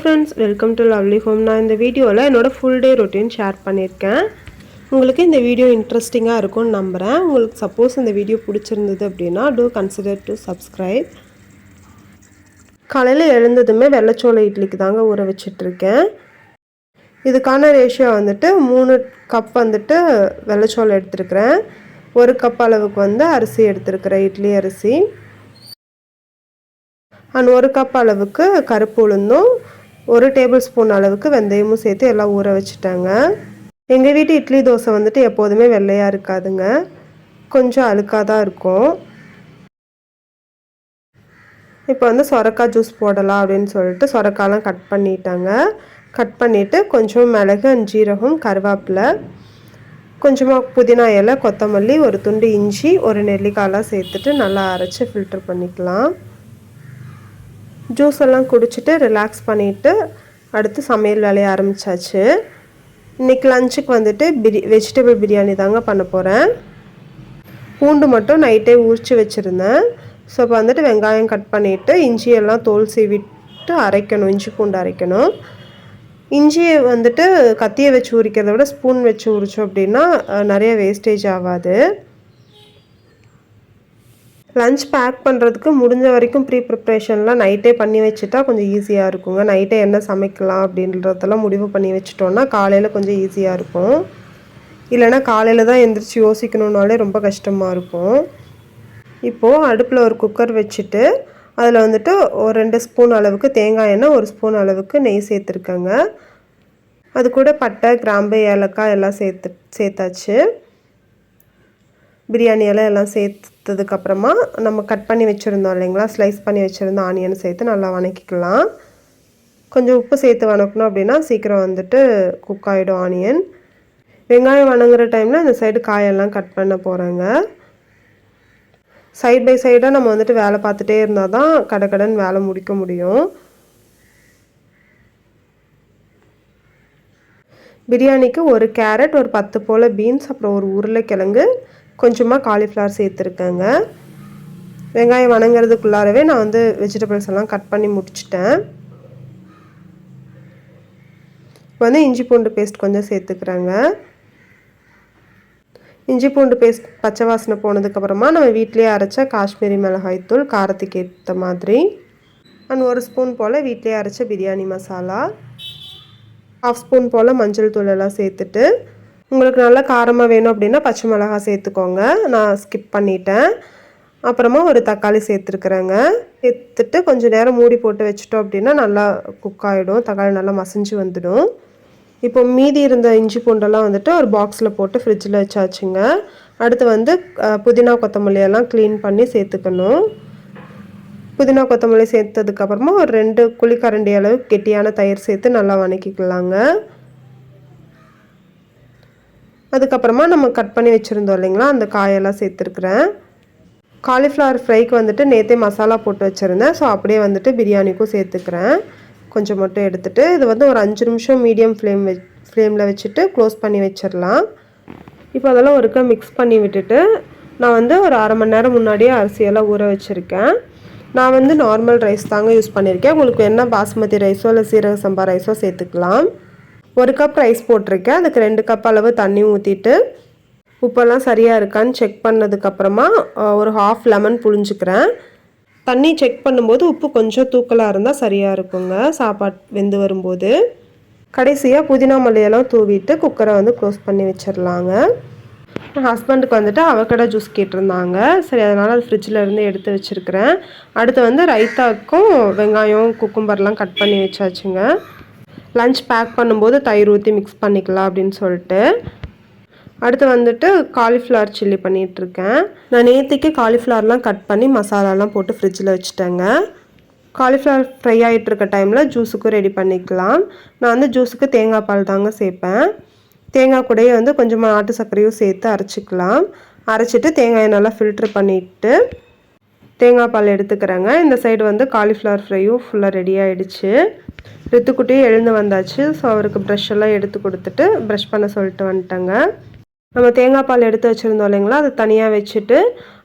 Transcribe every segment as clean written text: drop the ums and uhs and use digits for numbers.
Friends, welcome to lovely home. நான் இந்த வீடியோவில் என்னோடய ஃபுல் டே ரொட்டீன் ஷேர் பண்ணியிருக்கேன். உங்களுக்கு இந்த வீடியோ இன்ட்ரெஸ்டிங்காக இருக்கும்னு நம்புகிறேன். உங்களுக்கு சப்போஸ் இந்த வீடியோ பிடிச்சிருந்தது அப்படின்னா டூ கன்சிடர் டு சப்ஸ்கிரைப். காலையில் எழுந்ததுமே வெள்ளைச்சோள இட்லிக்கு தாங்க ஊற வச்சிட்ருக்கேன். இதுக்கான ரேஷியோ வந்துட்டு 3 கப் வந்துட்டு வெள்ளைச்சோளம் எடுத்துருக்கிறேன். 1 கப் அளவுக்கு வந்து அரிசி எடுத்துருக்கிறேன், இட்லி அரிசி. அண்ட் 1 கப் அளவுக்கு கருப்பு உளுந்தும் 1 டேபிள் ஸ்பூன் அளவுக்கு வெந்தயமும் சேர்த்து எல்லாம் ஊற வச்சுட்டாங்க. எங்கள் வீட்டு இட்லி தோசை வந்துட்டு எப்போதுமே வெள்ளையாக இருக்காதுங்க, கொஞ்சம் அழுக்காக தான் இருக்கும். இப்போ வந்து சொரக்காய் ஜூஸ் போடலாம் அப்படின்னு சொல்லிட்டு சொரக்காயெலாம் கட் பண்ணிட்டாங்க. கட் பண்ணிவிட்டு கொஞ்சம் மிளகு அண்ட் ஜீரகம், கருவேப்பிலை, கொஞ்சமாக புதினா இலை, கொத்தமல்லி, ஒரு துண்டு இஞ்சி, ஒரு நெல்லிக்காயெலாம் சேர்த்துட்டு நல்லா அரைச்சி ஃபில்டர் பண்ணிக்கலாம். ஜூஸ் எல்லாம் குடிச்சிட்டு ரிலாக்ஸ் பண்ணிவிட்டு அடுத்து சமையல் வேலையை ஆரம்பித்தாச்சு. இன்றைக்கி லஞ்சுக்கு வந்துட்டு வெஜிடபிள் பிரியாணி தாங்க பண்ண போகிறேன். பூண்டு மட்டும் நைட்டே உரித்து வச்சுருந்தேன். ஸோ இப்போ வந்துட்டு வெங்காயம் கட் பண்ணிவிட்டு இஞ்சியெல்லாம் தோல் சீவிட்டு அரைக்கணும், இஞ்சி பூண்டு அரைக்கணும். இஞ்சியை வந்துட்டு கத்தியை வச்சு உரிக்கிறத விட ஸ்பூன் வச்சு உரித்தோம் அப்படின்னா நிறைய வேஸ்டேஜ் ஆகாது. லஞ்ச் பேக் பண்ணுறதுக்கு முடிஞ்ச வரைக்கும் ப்ரிப்ரேஷன்லாம் நைட்டே பண்ணி வச்சுட்டா கொஞ்சம் ஈஸியாக இருக்குங்க. நைட்டே என்ன சமைக்கலாம் அப்படின்றதெல்லாம் முடிவு பண்ணி வச்சுட்டோன்னா காலையில் கொஞ்சம் ஈஸியாக இருக்கும். இல்லைனா காலையில் தான் எந்திரிச்சு யோசிக்கணுன்னாலே ரொம்ப கஷ்டமாக இருக்கும். இப்போது அடுப்பில் ஒரு குக்கர் வச்சுட்டு அதில் வந்துட்டு ஒரு 2 ஸ்பூன் அளவுக்கு தேங்காய் எண்ணெய், 1 ஸ்பூன் அளவுக்கு நெய் சேர்த்துருக்கேங்க. அது கூட பட்டை, கிராம்பு, ஏலக்காய் எல்லாம் சேர்த்தாச்சு. பிரியாணி எல்லாம் சேர்த்ததுக்கப்புறமா நம்ம கட் பண்ணி வச்சுருந்தோம் இல்லைங்களா, ஸ்லைஸ் பண்ணி வச்சுருந்த ஆனியன் சேர்த்து நல்லா வணக்கிக்கலாம். கொஞ்சம் உப்பு சேர்த்து வணக்கணும் அப்படின்னா சீக்கிரம் வந்துட்டு குக் ஆகிடும் ஆனியன். வெங்காயம் வணங்குற டைமில் இந்த சைடு காயெல்லாம் கட் பண்ண போகிறேங்க. சைட் பை சைடாக நம்ம வந்துட்டு வேலை பார்த்துட்டே இருந்தால் தான் கடகடன் வேலை முடிக்க முடியும். பிரியாணிக்கு ஒரு கேரட், ஒரு 10 போல் பீன்ஸ், அப்புறம் ஒரு உருளைக்கிழங்கு, கொஞ்சமாக காலிஃப்ளவர் சேர்த்துருக்கேங்க. வெங்காயம் வணங்குறதுக்குள்ளாரவே நான் வந்து வெஜிடபிள்ஸ் எல்லாம் கட் பண்ணி முடிச்சிட்டேன். இப்போ வந்து இஞ்சி பூண்டு பேஸ்ட் கொஞ்சம் சேர்த்துக்கிறேங்க. இஞ்சி பூண்டு பேஸ்ட் பச்சை வாசனை போனதுக்கப்புறமா நம்ம வீட்டிலேயே அரைச்ச காஷ்மீரி மிளகாய்த்தூள் காரத்துக்கு ஏற்ற மாதிரி, அண்ட் 1 ஸ்பூன் போல் வீட்டிலேயே அரைச்ச பிரியாணி மசாலா, 1/2 ஸ்பூன் போல் மஞ்சள் தூள் எல்லாம் சேர்த்துட்டு, உங்களுக்கு நல்லா காரமாக வேணும் அப்படின்னா பச்சை மிளகாய் சேர்த்துக்கோங்க, நான் ஸ்கிப் பண்ணிட்டேன். அப்புறமா ஒரு தக்காளி சேர்த்துருக்குறேங்க. சேர்த்துட்டு கொஞ்சம் நேரம் மூடி போட்டு வச்சிட்டோம் அப்படின்னா நல்லா குக் ஆகிடும், தக்காளி நல்லா மசிஞ்சு வந்துடும். இப்போ மீதி இருந்த இஞ்சி பூண்டெல்லாம் வந்துட்டு ஒரு பாக்ஸில் போட்டு ஃப்ரிட்ஜில் வச்சாச்சுங்க. அடுத்து வந்து புதினா கொத்தமல்லியெல்லாம் க்ளீன் பண்ணி சேர்த்துக்கணும். புதினா கொத்தமல்லி சேர்த்ததுக்கப்புறமா ஒரு 2 குழிக்கரண்டி அளவு கெட்டியான தயிர் சேர்த்து நல்லா வணக்கிக்கலாங்க. அதுக்கப்புறமா நம்ம கட் பண்ணி வச்சுருந்தோம் இல்லைங்களா, அந்த காயெல்லாம் சேர்த்துருக்குறேன். காலிஃப்ளவர் ஃப்ரைக்கு வந்துட்டு நேற்றே மசாலா போட்டு வச்சுருந்தேன். ஸோ அப்படியே வந்துட்டு பிரியாணிக்கும் சேர்த்துக்கிறேன். கொஞ்சம் மட்டும் எடுத்துகிட்டு இது வந்து ஒரு 5 நிமிஷம் மீடியம் ஃப்ளேமில் வச்சுட்டு க்ளோஸ் பண்ணி வச்சிடலாம். இப்போ அதெல்லாம் ஒருக்கா மிக்ஸ் பண்ணி விட்டுட்டு நான் வந்து ஒரு 1/2 மணி நேரம் முன்னாடியே அரிசியெல்லாம் ஊற வச்சுருக்கேன். நான் வந்து நார்மல் ரைஸ் தாங்க யூஸ் பண்ணியிருக்கேன். உங்களுக்கு என்ன பாஸ்மதி ரைஸோ இல்லை சீரக சம்பா ரைஸோ சேர்த்துக்கலாம். 1 கப் ரைஸ் போட்டிருக்கேன். அதுக்கு 2 கப் அளவு தண்ணி ஊற்றிட்டு உப்பெல்லாம் சரியாக இருக்கான்னு செக் பண்ணதுக்கப்புறமா ஒரு 1/2 லெமன் புழிஞ்சுக்கிறேன். தண்ணி செக் பண்ணும்போது உப்பு கொஞ்சம் தூக்கலாக இருந்தால் சரியாக இருக்குங்க சாப்பாடு வெந்து வரும்போது. கடைசியாக புதினா மல்லியெல்லாம் தூவிட்டு குக்கரை வந்து க்ளோஸ் பண்ணி வச்சிடலாங்க. என் ஹஸ்பண்டுக்கு வந்துட்டு அவகடா ஜூஸ் கேட்டிருந்தாங்க. சரி, அதனால் அது ஃப்ரிட்ஜில் இருந்து எடுத்து வச்சுருக்கிறேன். அடுத்து வந்து ரைத்தாக்கும் வெங்காயம் குக்கும்பர்லாம் கட் பண்ணி வச்சாச்சுங்க. லஞ்ச் பேக் பண்ணும்போது தயிர் ஊற்றி மிக்ஸ் பண்ணிக்கலாம் அப்படின்னு சொல்லிட்டு. அடுத்து வந்துட்டு காலிஃப்ளவர் சில்லி பண்ணிகிட்ருக்கேன். நான் நேற்றுக்கு காலிஃப்ளவர்லாம் கட் பண்ணி மசாலாலாம் போட்டு ஃப்ரிட்ஜில் வச்சுட்டேங்க. காலிஃப்ளவர் ஃப்ரை ஆகிட்டுருக்க டைமில் ஜூஸுக்கும் ரெடி பண்ணிக்கலாம். நான் வந்து ஜூஸுக்கு தேங்காய் பால் தாங்க சேர்ப்பேன். தேங்காய் கூடயே வந்து கொஞ்சமாக நாட்டு சர்க்கரையும் சேர்த்து அரைச்சிக்கலாம். அரைச்சிட்டு தேங்காயை நல்லா ஃபில்ட்ரு பண்ணிவிட்டு தேங்காய் பால் எடுத்துக்கிறேங்க. இந்த சைடு வந்து காலிஃப்ளவர் ஃப்ரையும் ஃபுல்லாக ரெடி ஆகிடுச்சு. ரித்துக்குட்டியும் எழுந்து வந்தாச்சு. ஸோ அவருக்கு ப்ரஷ் எல்லாம் எடுத்து கொடுத்துட்டு ப்ரஷ் பண்ண சொல்லிட்டு வந்துட்டேங்க. நம்ம தேங்காய் பால் எடுத்து வச்சுருந்தோம் இல்லைங்களா, அது தனியாக வச்சுட்டு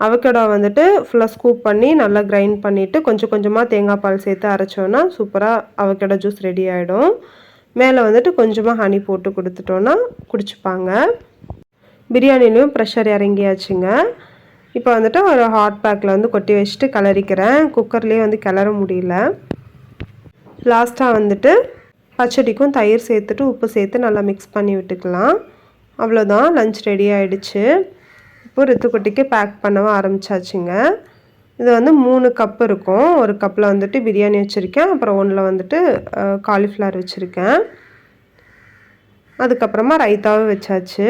அவகேடோ வந்துட்டு ஃபுல்லாக ஸ்கூப் பண்ணி நல்லா கிரைண்ட் பண்ணிவிட்டு கொஞ்சம் கொஞ்சமாக தேங்காய் பால் சேர்த்து அரைச்சோன்னா சூப்பராக அவகேடோ ஜூஸ் ரெடி ஆகிடும். மேலே வந்துட்டு கொஞ்சமாக ஹனி போட்டு கொடுத்துட்டோன்னா குடிச்சுப்பாங்க. பிரியாணிலையும் ப்ரெஷர் இறங்கியாச்சுங்க. இப்போ வந்துட்டு ஒரு ஹாட் பேக்கில் வந்து கொட்டி வச்சுட்டு கிளறிக்கிறேன். குக்கர்லேயே வந்து கிளற முடியல. லாஸ்ட்டாக வந்துட்டு பச்சடிக்கும் தயிர் சேர்த்துட்டு உப்பு சேர்த்து நல்லா மிக்ஸ் பண்ணி விட்டுக்கலாம். அவ்வளோதான், லஞ்ச் ரெடி ஆகிடுச்சு. இப்போ ரித்துக்குட்டிக்கு பேக் பண்ணவும் ஆரம்பித்தாச்சுங்க. இது வந்து 3 கப் இருக்கும். ஒரு கப்பில் வந்துட்டு பிரியாணி வச்சுருக்கேன், அப்புறம் ஒன்றில் வந்துட்டு காலிஃப்ளவர் வச்சுருக்கேன். அதுக்கப்புறமா ரைத்தாவும் வச்சாச்சு.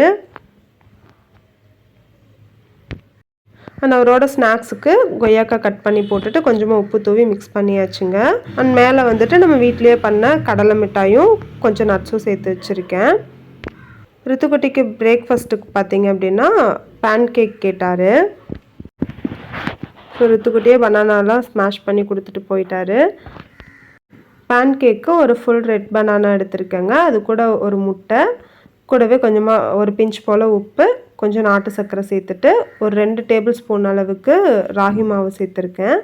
அண்ட் அவரோட ஸ்நாக்ஸுக்கு கொய்யாக்காய் கட் பண்ணி போட்டுட்டு கொஞ்சமாக உப்பு தூவி மிக்ஸ் பண்ணியாச்சுங்க. அண்ட் மேலே வந்துட்டு நம்ம வீட்லேயே பண்ண கடலை மிட்டாயும் கொஞ்சம் நட்ஸும் சேர்த்து வச்சுருக்கேன். ரித்துக்குட்டிக்கு பிரேக்ஃபாஸ்ட்டுக்கு பார்த்தீங்க அப்படின்னா பேன் கேக் கேட்டார். ஸோ ரித்துக்குட்டியே பனானாலாம் ஸ்மாஷ் பண்ணி கொடுத்துட்டு போயிட்டாரு. பேன் கேக்கு ஒரு ஃபுல் ரெட் பனானா எடுத்திருக்கேங்க. அது கூட ஒரு முட்டை, கூடவே கொஞ்சமாக ஒரு பிஞ்ச் போல் உப்பு, கொஞ்சம் நாட்டு சர்க்கரை சேர்த்துட்டு ஒரு 2 டேபிள் ஸ்பூன் அளவுக்கு ராகி மாவு சேர்த்துருக்கேன்.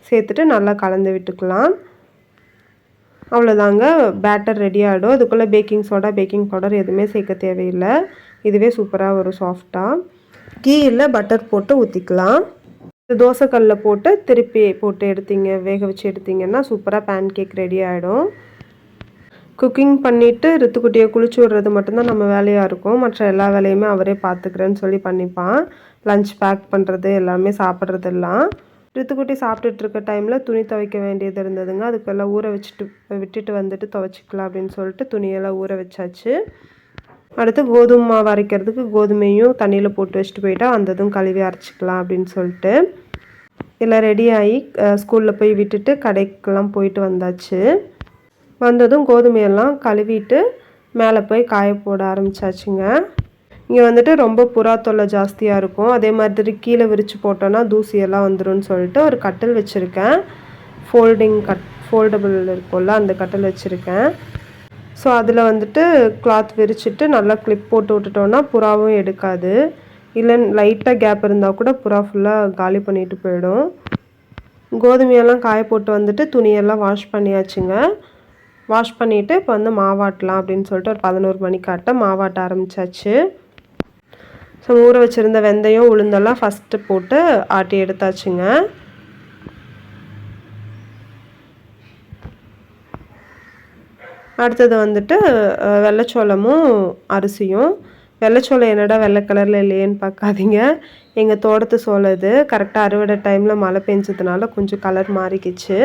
சேர்த்துட்டு நல்லா கலந்து விட்டுக்கலாம். அவ்வளோதாங்க, பேட்டர் ரெடி ஆகிடும். அதுக்குள்ளே பேக்கிங் சோடா, பேக்கிங் பவுடர் எதுவுமே சேர்க்க தேவையில்லை. இதுவே சூப்பராக ஒரு சாஃப்டாக கீ இல்லை பட்டர் போட்டு ஊற்றிக்கலாம். தோசைக்கல்லில் போட்டு திருப்பி போட்டு எடுத்தீங்க, வேக வச்சு எடுத்திங்கன்னா சூப்பராக பேன் கேக் ரெடி ஆகிடும். குக்கிங் பண்ணிவிட்டு ரித்துக்குட்டியை குளிச்சு விட்றது மட்டும்தான் நம்ம வேலையாக இருக்கும். மற்ற எல்லா வேலையுமே அவரே பார்த்துக்கிறேன்னு சொல்லி பண்ணிப்பான். லஞ்ச் பேக் பண்ணுறது எல்லாமே, சாப்பிட்றதெல்லாம். ரித்துக்குட்டி சாப்பிட்டுட்டு இருக்க டைமில் துணி துவைக்க வேண்டியது இருந்ததுங்க. அதுக்கெல்லாம் ஊற விட்டுட்டு வந்துட்டு துவைச்சிக்கலாம் அப்படின்னு சொல்லிட்டு துணியெல்லாம் ஊற வச்சாச்சு. அடுத்து கோதுமை மாவு அரைக்கிறதுக்கு கோதுமையும் தண்ணியில் போட்டு வச்சுட்டு போயிட்டா வந்ததும் கழுவி அரைச்சிக்கலாம் அப்படின்னு சொல்லிட்டு எல்லாம் ரெடி ஆகி ஸ்கூலில் போய் விட்டுட்டு கடைக்கெல்லாம் போயிட்டு வந்தாச்சு. வந்ததும் கோதுமையெல்லாம் கழுவிட்டு மேலே போய் காய போட ஆரம்பித்தாச்சுங்க. இங்கே வந்துட்டு ரொம்ப புறா தொல்லை ஜாஸ்தியாக இருக்கும். அதே மாதிரி கீழே விரித்து போட்டோன்னா தூசியெல்லாம் வந்துடும் சொல்லிட்டு ஒரு கட்டில் வச்சுருக்கேன். ஃபோல்டபுள் இருக்கும்ல, அந்த கட்டில் வச்சுருக்கேன். ஸோ அதில் வந்துட்டு கிளாத் விரிச்சிட்டு நல்லா கிளிப் போட்டு விட்டுட்டோன்னா புறாவும் எடுக்காது. இல்லை லைட்டாக கேப் இருந்தால் கூட புறா ஃபுல்லாக காலி பண்ணிட்டு போயிடும். கோதுமையெல்லாம் காய போட்டு வந்துட்டு துணியெல்லாம் வாஷ் பண்ணியாச்சுங்க. வாஷ் பண்ணிவிட்டு இப்போ வந்து மாவாட்டலாம் அப்படின்னு சொல்லிட்டு ஒரு 11 மணிக்காட்ட மாவாட்ட ஆரம்பித்தாச்சு. ஸோ ஊற வச்சுருந்த வெந்தயம் உளுந்தெல்லாம் ஃபஸ்ட்டு போட்டு ஆட்டி எடுத்தாச்சுங்க. அடுத்தது வந்துட்டு வெள்ளைச்சோளமும் அரிசியும். வெள்ளைச்சோளம் என்னடா வெள்ளை கலரில் இல்லையேன்னு பார்க்காதீங்க, எங்கள் தோட்டத்து சோளம் இது. கரெக்டாக அறுவடை டைமில் மழை பெஞ்சதுனால கொஞ்சம் கலர் மாறிக்கிச்சு.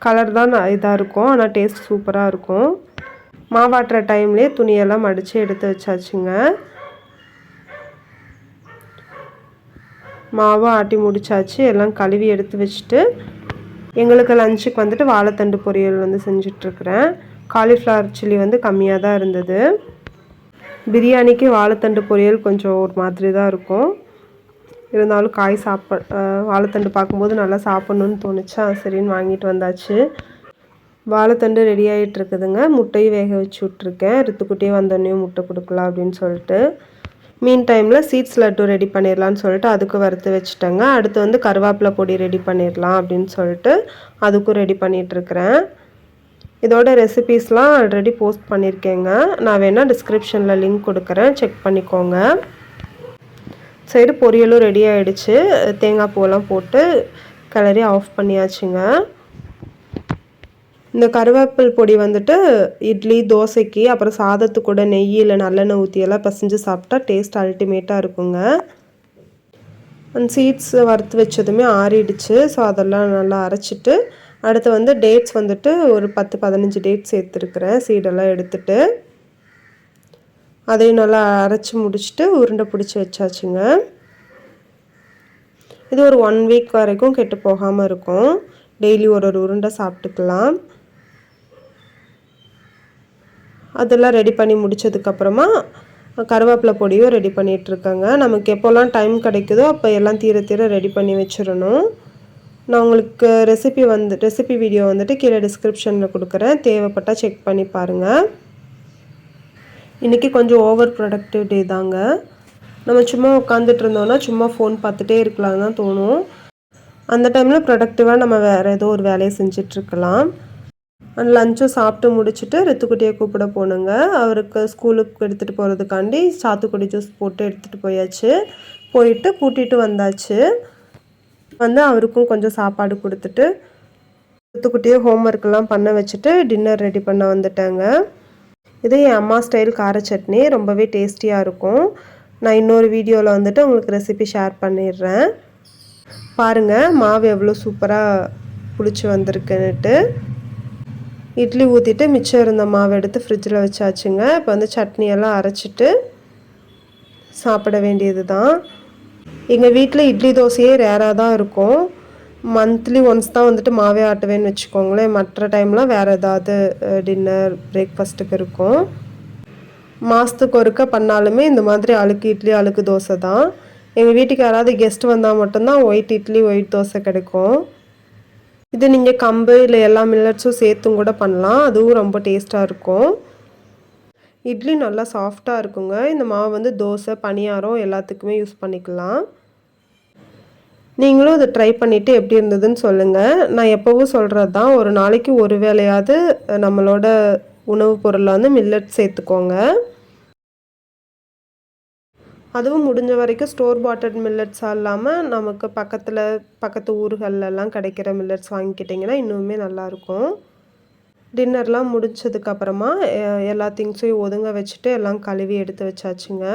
கலர் தான் இதாக இருக்கும், ஆனால் டேஸ்ட் சூப்பராக இருக்கும். மாவாட்டுற டைம்லேயே துணியெல்லாம் மடித்து எடுத்து வச்சாச்சுங்க. மாவை ஆட்டி முடிச்சாச்சு. எல்லாம் கழுவி எடுத்து வச்சுட்டு எங்களுக்கு லஞ்சுக்கு வந்துட்டு வாழைத்தண்டு பொரியல் வந்து செஞ்சிட்ருக்கிறேன். காலிஃப்ளவர் சில்லி வந்து கம்மியாக தான் இருந்தது. பிரியாணிக்கு வாழைத்தண்டு பொரியல் கொஞ்சம் ஒரு மாதிரி தான் இருக்கும். இருந்தாலும் வாழைத்தண்டு பார்க்கும்போது நல்லா சாப்பிட்ணுன்னு தோணுச்சா, சரின்னு வாங்கிட்டு வந்தாச்சு. வாழைத்தண்டு ரெடி ஆகிட்டு இருக்குதுங்க. முட்டையும் வேக வச்சு விட்ருக்கேன். ரித்துக்குட்டியே வந்தோடனையும் முட்டை கொடுக்கலாம் அப்படின்னு சொல்லிட்டு. மீன் டைமில் சீட்ஸ் லட்டு ரெடி பண்ணிடலான்னு சொல்லிட்டு அதுக்கு வறுத்து வச்சுட்டேங்க. அடுத்து வந்து கருவேப்பிலை பொடி ரெடி பண்ணிடலாம் அப்படின்னு சொல்லிட்டு அதுக்கும் ரெடி பண்ணிகிட்ருக்கிறேன். இதோட ரெசிபீஸ்லாம் ஆல்ரெடி போஸ்ட் பண்ணியிருக்கேங்க. நான் வேணால் டிஸ்கிரிப்ஷனில் லிங்க் கொடுக்குறேன், செக் பண்ணிக்கோங்க. சைடு பொரியலும் ரெடி ஆகிடுச்சு. தேங்காய் பூவெல்லாம் போட்டு கிளறி ஆஃப் பண்ணியாச்சுங்க. இந்த கருவேப்பில் பொடி வந்துட்டு இட்லி, தோசைக்கு, அப்புறம் சாதத்துக்கு கூட நெய் இல்லை நல்லெண்ணெய் ஊற்றியெல்லாம் பசைஞ்சு சாப்பிட்டா டேஸ்ட் அல்டிமேட்டாக இருக்குங்க. அந்த சீட்ஸ் வறுத்து வச்சதுமே ஆறிடுச்சு. ஸோ அதெல்லாம் நல்லா அரைச்சிட்டு அடுத்து வந்து டேட்ஸ் வந்துட்டு ஒரு 10-15 டேட்ஸ் சேர்த்துருக்குறேன். சீடெல்லாம் எடுத்துட்டு அதையும் நல்லா அரைச்சி முடிச்சுட்டு உருண்டை பிடிச்சி வச்சாச்சுங்க. இது ஒரு 1 வீக் வரைக்கும் கெட்டு போகாமல் இருக்கும். டெய்லி ஒரு உருண்டை சாப்பிட்டுக்கலாம். அதெல்லாம் ரெடி பண்ணி முடித்ததுக்கப்புறமா கருவேப்பிலை பொடியும் ரெடி பண்ணிகிட்ருக்கேங்க. நமக்கு எப்போல்லாம் டைம் கிடைக்குதோ அப்போ எல்லாம் தீர ரெடி பண்ணி வச்சிடணும். நான் உங்களுக்கு ரெசிபி வீடியோ வந்துட்டு கீழே டிஸ்கிரிப்ஷனில் கொடுக்குறேன், தேவைப்பட்டால் செக் பண்ணி பாருங்கள். இன்றைக்கி கொஞ்சம் ஓவர் ப்ரொடக்டிவ் டே தாங்க. நம்ம சும்மா உட்காந்துட்டு இருந்தோம்னா சும்மா ஃபோன் பார்த்துட்டே இருக்கலாம்னு தான் தோணும். அந்த டைமில் ப்ரொடக்டிவாக நம்ம வேறு ஏதோ ஒரு வேலையை செஞ்சிட்ருக்கலாம். லஞ்சும் சாப்பிட்டு முடிச்சுட்டு ரித்துக்குட்டியை கூப்பிட போகணுங்க. அவருக்கு ஸ்கூலுக்கு எடுத்துகிட்டு போகிறதுக்காண்டி சாத்துக்குடி ஜூஸ் போட்டு எடுத்துகிட்டு போயாச்சு. போயிட்டு கூட்டிகிட்டு வந்தாச்சு. அவருக்கும் கொஞ்சம் சாப்பாடு கொடுத்துட்டு ரித்துக்குட்டியை ஹோம்ஒர்க்கெல்லாம் பண்ண வச்சுட்டு டின்னர் ரெடி பண்ண வந்துட்டேங்க. இது என் அம்மா ஸ்டைல் கார சட்னி, ரொம்பவே டேஸ்டியாக இருக்கும். நான் இன்னொரு வீடியோவில் வந்துட்டு உங்களுக்கு ரெசிபி ஷேர் பண்ணிடுறேன். பாருங்கள் மாவு எவ்வளோ சூப்பராக புளிச்சு வந்திருக்குன்னுட்டு. இட்லி ஊற்றிட்டு மிச்சம் இருந்த மாவு எடுத்து ஃப்ரிட்ஜில் வச்சாச்சுங்க. இப்போ சட்னியெல்லாம் அரைச்சிட்டு சாப்பிட வேண்டியது தான். எங்கள் வீட்டில் இட்லி தோசையே ரேராக தான் இருக்கும். மந்த்லி ஒன்ஸ் தான் வந்துட்டு மாவே ஆட்டுவேன்னு வச்சுக்கோங்களேன். மற்ற டைம்லாம் வேறு ஏதாவது டின்னர் பிரேக்ஃபாஸ்ட்டுக்கு இருக்கும். மாதத்துக்கு ஒருக்க பண்ணாலுமே இந்த மாதிரி அழுக்கு இட்லி அழுக்கு தோசை தான். எங்கள் வீட்டுக்கு யாராவது கெஸ்ட் வந்தால் மட்டும்தான் ஒயிட் இட்லி ஒயிட் தோசை கிடைக்கும். இது நீங்கள் கம்பு இல்லை எல்லா மில்லட்ஸும் சேர்த்தும் கூட பண்ணலாம், அதுவும் ரொம்ப டேஸ்ட்டாக இருக்கும். இட்லி நல்லா சாஃப்டாக இருக்குங்க. இந்த மாவு தோசை பணியாரம் எல்லாத்துக்குமே யூஸ் பண்ணிக்கலாம். நீங்களும் இதை ட்ரை பண்ணிவிட்டு எப்படி இருந்ததுன்னு சொல்லுங்கள். நான் எப்போவும் சொல்கிறது தான், ஒரு நாளைக்கு ஒரு வேளையாவது நம்மளோட உணவுப் பொருளில் மில்லட் சேர்த்துக்கோங்க. அதுவும் முடிஞ்ச வரைக்கும் ஸ்டோர் பாட்டட் மில்லட்ஸாக இல்லாமல் நமக்கு பக்கத்து ஊர்களெல்லாம் கிடைக்கிற மில்லட்ஸ் வாங்கிக்கிட்டிங்கன்னா இன்னுமே நல்லாயிருக்கும். டின்னர்லாம் முடிச்சதுக்கப்புறமா எல்லா திங்ஸையும் ஒதுங்க வச்சுட்டு எல்லாம் கழுவி எடுத்து வச்சாச்சுங்க.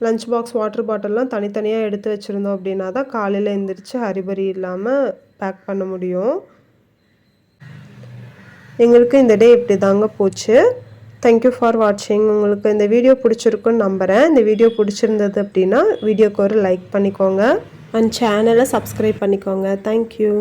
லஞ்ச் பாக்ஸ் வாட்டர் பாட்டில்லாம் தனித்தனியாக எடுத்து வச்சுருந்தோம் அப்படின்னா தான் காலையில் எழுந்திரிச்சு ஹரிபரி இல்லாமல் பேக் பண்ண முடியும். எங்களுக்கு இந்த டே இப்படி தாங்க போச்சு. தேங்க்யூ ஃபார் வாட்சிங். உங்களுக்கு இந்த வீடியோ பிடிச்சிருக்குன்னு நம்புகிறேன். இந்த வீடியோ பிடிச்சிருந்தது அப்படின்னா வீடியோக்கு ஒரு லைக் பண்ணிக்கோங்க அண்ட் சேனலை சப்ஸ்கிரைப் பண்ணிக்கோங்க. தேங்க்யூ.